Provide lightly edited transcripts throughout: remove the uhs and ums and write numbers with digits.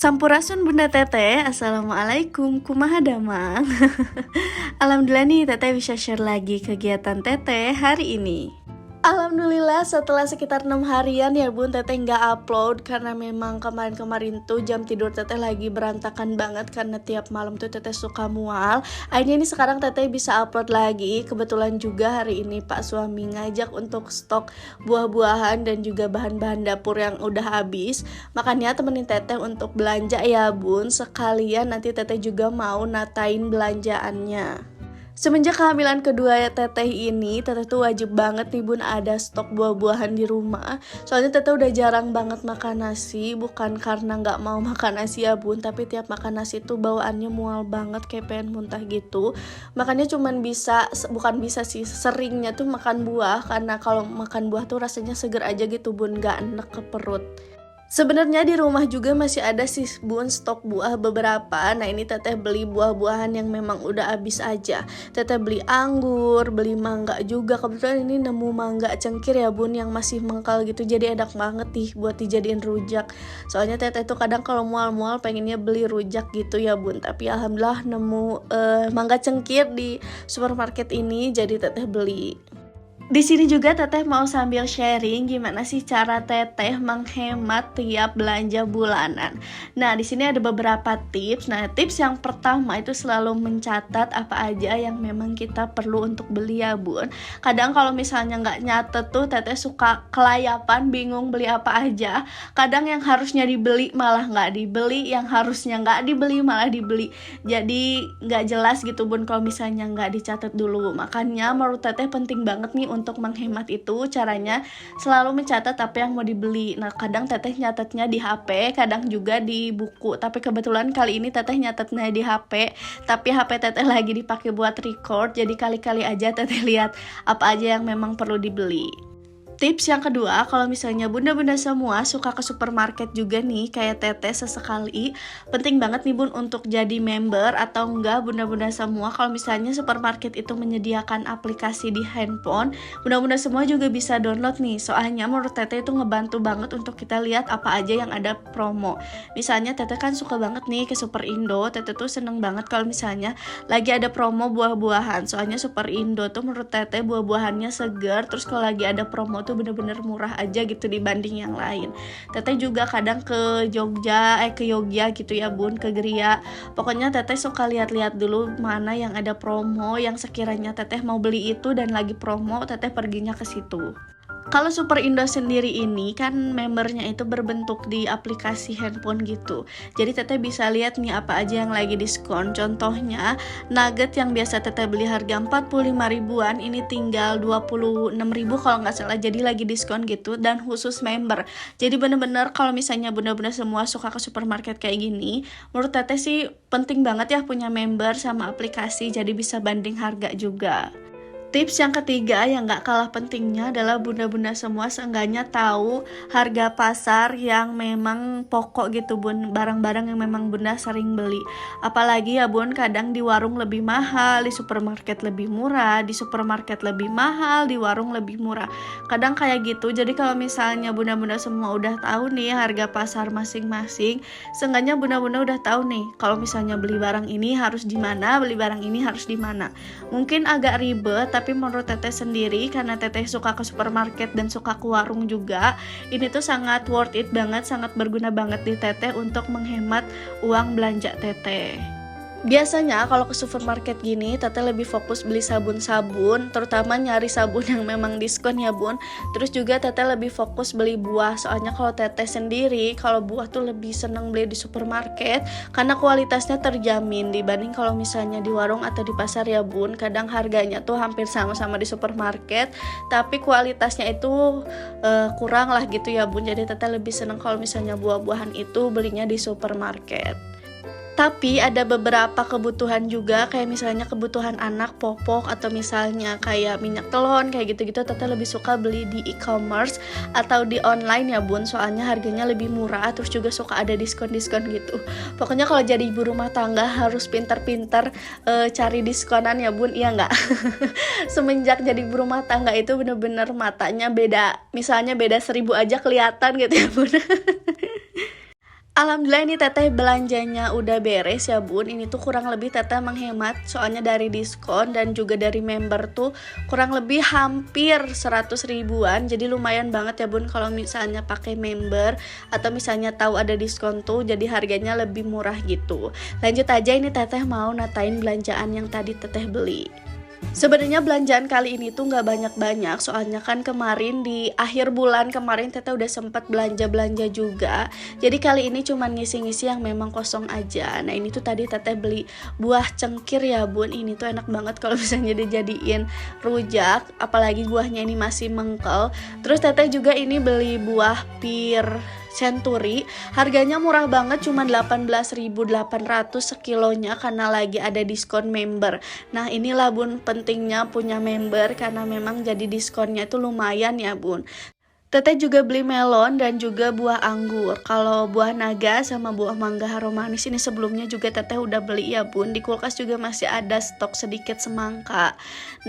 Sampurasun Bunda Teteh, Assalamualaikum, kumaha damang. Alhamdulillah nih Teteh bisa share lagi kegiatan Teteh hari ini. Alhamdulillah setelah sekitar 6 harian ya bun Teteh nggak upload karena memang kemarin-kemarin tuh jam tidur Teteh lagi berantakan banget karena tiap malam tuh Teteh suka mual. Akhirnya ini sekarang Teteh bisa upload lagi. Kebetulan juga hari ini Pak suami ngajak untuk stok buah-buahan dan juga bahan-bahan dapur yang udah habis. Makanya temenin Teteh untuk belanja ya bun. Sekalian nanti Teteh juga mau natain belanjaannya. Semenjak kehamilan kedua ya Teteh ini, Teteh tuh wajib banget nih bun ada stok buah-buahan di rumah. Soalnya Teteh udah jarang banget makan nasi, bukan karena nggak mau makan nasi ya bun, tapi tiap makan nasi tuh bawaannya mual banget kayak pengen muntah gitu. Makanya cuman bukan bisa sih, seringnya tuh makan buah, karena kalau makan buah tuh rasanya seger aja gitu bun, nggak enek ke perut. Sebenarnya di rumah juga masih ada sih bun stok buah beberapa. Nah ini Teteh beli buah-buahan yang memang udah habis aja. Teteh beli anggur, beli mangga juga. Kebetulan ini nemu mangga cengkir ya bun yang masih mengkal gitu. Jadi enak banget nih buat dijadiin rujak. Soalnya Teteh tuh kadang kalau mual-mual pengennya beli rujak gitu ya bun. Tapi alhamdulillah nemu mangga cengkir di supermarket ini, jadi Teteh beli. Di sini juga Teteh mau sambil sharing gimana sih cara Teteh menghemat tiap belanja bulanan. Nah, di sini ada beberapa tips. Nah, tips yang pertama itu selalu mencatat apa aja yang memang kita perlu untuk beli ya, Bun. Kadang kalau misalnya nggak nyatet tuh Teteh suka kelayapan, bingung beli apa aja. Kadang yang harusnya dibeli malah nggak dibeli, yang harusnya nggak dibeli malah dibeli. Jadi nggak jelas gitu, Bun, kalau misalnya nggak dicatat dulu. Makanya menurut Teteh penting banget nih untuk menghemat itu caranya selalu mencatat apa yang mau dibeli. Nah kadang Teteh nyatetnya di HP, kadang juga di buku. Tapi kebetulan kali ini Teteh nyatetnya di HP, tapi HP Teteh lagi dipakai buat record. Jadi kali-kali aja Teteh lihat apa aja yang memang perlu dibeli. Tips yang kedua, kalau misalnya bunda-bunda semua suka ke supermarket juga nih kayak Teteh sesekali, penting banget nih bun untuk jadi member atau enggak bunda-bunda semua. Kalau misalnya supermarket itu menyediakan aplikasi di handphone, bunda-bunda semua juga bisa download nih. Soalnya menurut Teteh itu ngebantu banget untuk kita lihat apa aja yang ada promo. Misalnya Teteh kan suka banget nih ke Super Indo, Teteh tuh seneng banget kalau misalnya lagi ada promo buah-buahan. Soalnya Super Indo tuh menurut Teteh buah-buahannya segar, terus kalau lagi ada promo tuh bener-bener murah aja gitu dibanding yang lain. Teteh juga kadang ke Yogya gitu ya bun, ke Geria. Pokoknya Teteh suka lihat-lihat dulu mana yang ada promo, yang sekiranya Teteh mau beli itu dan lagi promo, Teteh perginya ke situ. Kalau Super Indo sendiri ini kan membernya itu berbentuk di aplikasi handphone gitu. Jadi Teteh bisa lihat nih apa aja yang lagi diskon. Contohnya nugget yang biasa Teteh beli harga 45 ribuan ini tinggal 26 ribu kalau nggak salah. Jadi lagi diskon gitu dan khusus member. Jadi bener-bener kalau misalnya bunda-bunda semua suka ke supermarket kayak gini, menurut Teteh sih penting banget ya punya member sama aplikasi. Jadi bisa banding harga juga. Tips yang ketiga yang gak kalah pentingnya adalah bunda-bunda semua seenggaknya tahu harga pasar yang memang pokok gitu bun, barang-barang yang memang bunda sering beli. Apalagi ya bun, kadang di warung lebih mahal, di supermarket lebih murah, di supermarket lebih mahal, di warung lebih murah. Kadang kayak gitu, jadi kalau misalnya bunda-bunda semua udah tahu nih harga pasar masing-masing, seenggaknya bunda-bunda udah tahu nih kalau misalnya beli barang ini harus di mana, beli barang ini harus di mana. Mungkin agak ribet, tapi menurut Teteh sendiri karena Teteh suka ke supermarket dan suka ke warung juga, ini tuh sangat worth it banget, sangat berguna banget di Teteh untuk menghemat uang belanja Teteh. Biasanya kalau ke supermarket gini Teteh lebih fokus beli sabun-sabun, terutama nyari sabun yang memang diskon ya bun. Terus juga Teteh lebih fokus beli buah. Soalnya kalau Teteh sendiri kalau buah tuh lebih seneng beli di supermarket karena kualitasnya terjamin dibanding kalau misalnya di warung atau di pasar ya bun. Kadang harganya tuh hampir sama-sama di supermarket, tapi kualitasnya itu kurang lah gitu ya bun. Jadi Teteh lebih seneng kalau misalnya buah-buahan itu belinya di supermarket. Tapi ada beberapa kebutuhan juga kayak misalnya kebutuhan anak popok atau misalnya kayak minyak telon kayak gitu-gitu Teteh lebih suka beli di e-commerce atau di online ya bun, soalnya harganya lebih murah, terus juga suka ada diskon-diskon gitu. Pokoknya kalau jadi ibu rumah tangga harus pintar-pintar cari diskonan ya bun, iya nggak? Semenjak jadi ibu rumah tangga itu bener-bener matanya beda, misalnya beda 1000 aja kelihatan gitu ya bun. Alhamdulillah ini teteh belanjanya udah beres ya bun. Ini tuh kurang lebih teteh menghemat, soalnya dari diskon dan juga dari member tuh kurang lebih hampir 100 ribuan. Jadi lumayan banget ya bun kalau misalnya pakai member atau misalnya tahu ada diskon tuh, jadi harganya lebih murah gitu. Lanjut aja, ini teteh mau natain belanjaan yang tadi teteh beli. Sebenarnya belanjaan kali ini tuh nggak banyak-banyak, soalnya kan kemarin di akhir bulan kemarin teteh udah sempat belanja-belanja juga. Jadi kali ini cuman ngisi-ngisi yang memang kosong aja. Nah ini tuh tadi teteh beli buah cengkir ya bun. Ini tuh enak banget kalau misalnya dijadiin rujak, apalagi buahnya ini masih mengkel. Terus teteh juga ini beli buah pir Century, harganya murah banget, cuma 18.800 sekilonya karena lagi ada diskon member. Nah inilah bun pentingnya punya member, karena memang jadi diskonnya itu lumayan ya bun. Teteh juga beli melon dan juga buah anggur. Kalau buah naga sama buah mangga harum manis ini sebelumnya juga teteh udah beli ya bun. Di kulkas juga masih ada stok sedikit semangka.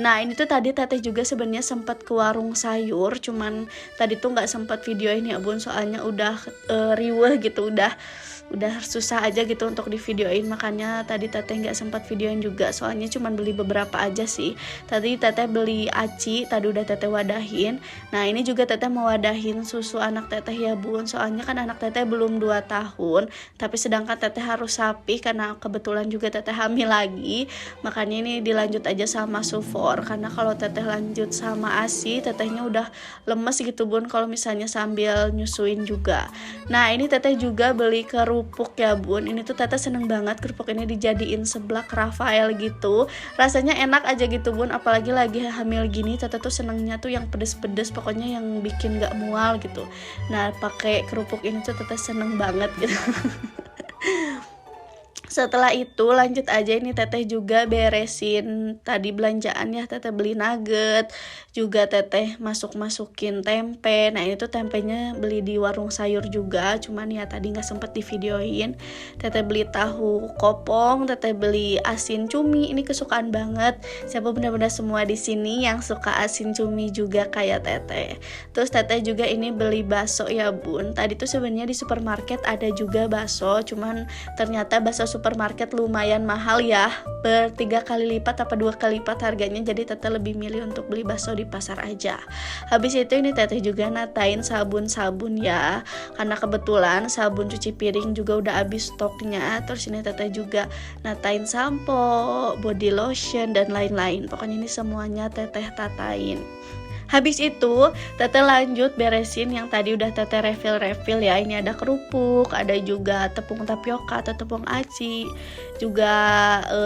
Nah ini tuh tadi teteh juga sebenarnya sempat ke warung sayur, cuman tadi tuh nggak sempat videoin ya bun, soalnya udah riweh gitu, udah susah aja gitu untuk di videoin, makanya tadi teteh nggak sempat videoin juga, soalnya cuman beli beberapa aja sih. Tadi teteh beli aci, tadi udah teteh wadahin. Nah ini juga teteh mau wadahin susu anak teteh ya bun, soalnya kan anak teteh belum 2 tahun, tapi sedangkan teteh harus sapi karena kebetulan juga teteh hamil lagi. Makanya ini dilanjut aja sama sufor, karena kalau teteh lanjut sama asi tetehnya udah lemes gitu bun kalau misalnya sambil nyusuin juga. Nah ini teteh juga beli kerupuk ya bun. Ini tuh teteh seneng banget kerupuk ini dijadiin seblak Rafael gitu, rasanya enak aja gitu bun, apalagi lagi hamil gini. Teteh tuh senengnya tuh yang pedes-pedes, pokoknya yang bikin gak mual gitu. Nah pakai kerupuk ini tuh teteh seneng banget gitu. Setelah itu lanjut aja, ini teteh juga beresin tadi belanjaan ya. Teteh beli nugget, juga teteh masukin tempe. Nah ini tuh tempenya beli di warung sayur juga, cuman ya tadi nggak sempet di videoin. Teteh beli tahu kopong, teteh beli asin cumi, ini kesukaan banget siapa benar-benar semua di sini yang suka asin cumi juga kayak teteh. Terus teteh juga ini beli bakso ya bun. Tadi tuh sebenarnya di supermarket ada juga bakso, cuman ternyata bakso supermarket lumayan mahal ya, 3 kali lipat apa 2 kali lipat harganya. Jadi teteh lebih milih untuk beli bakso di pasar aja. Habis itu ini teteh juga natain sabun-sabun ya, karena kebetulan sabun cuci piring juga udah habis stoknya. Terus ini teteh juga natain sampo, body lotion dan lain-lain. Pokoknya ini semuanya teteh tatain. Habis itu teteh lanjut beresin yang tadi udah teteh refill ya. Ini ada kerupuk, ada juga tepung tapioka atau tepung aci, juga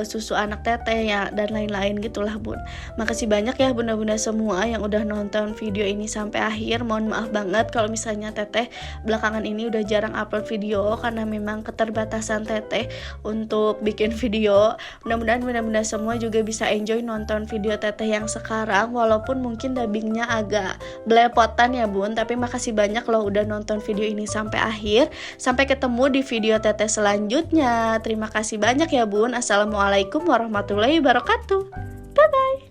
susu anak teteh ya, dan lain-lain gitulah bun. Makasih banyak ya bunda-bunda semua yang udah nonton video ini sampai akhir. Mohon maaf banget kalau misalnya teteh belakangan ini udah jarang upload video karena memang keterbatasan teteh untuk bikin video. Mudah-mudahan bunda-bunda semua juga bisa enjoy nonton video teteh yang sekarang, walaupun mungkin dubbing agak belepotan ya bun, tapi makasih banyak loh udah nonton video ini sampai akhir. Sampai ketemu di video teteh selanjutnya. Terima kasih banyak ya bun. Assalamualaikum warahmatullahi wabarakatuh. Bye bye.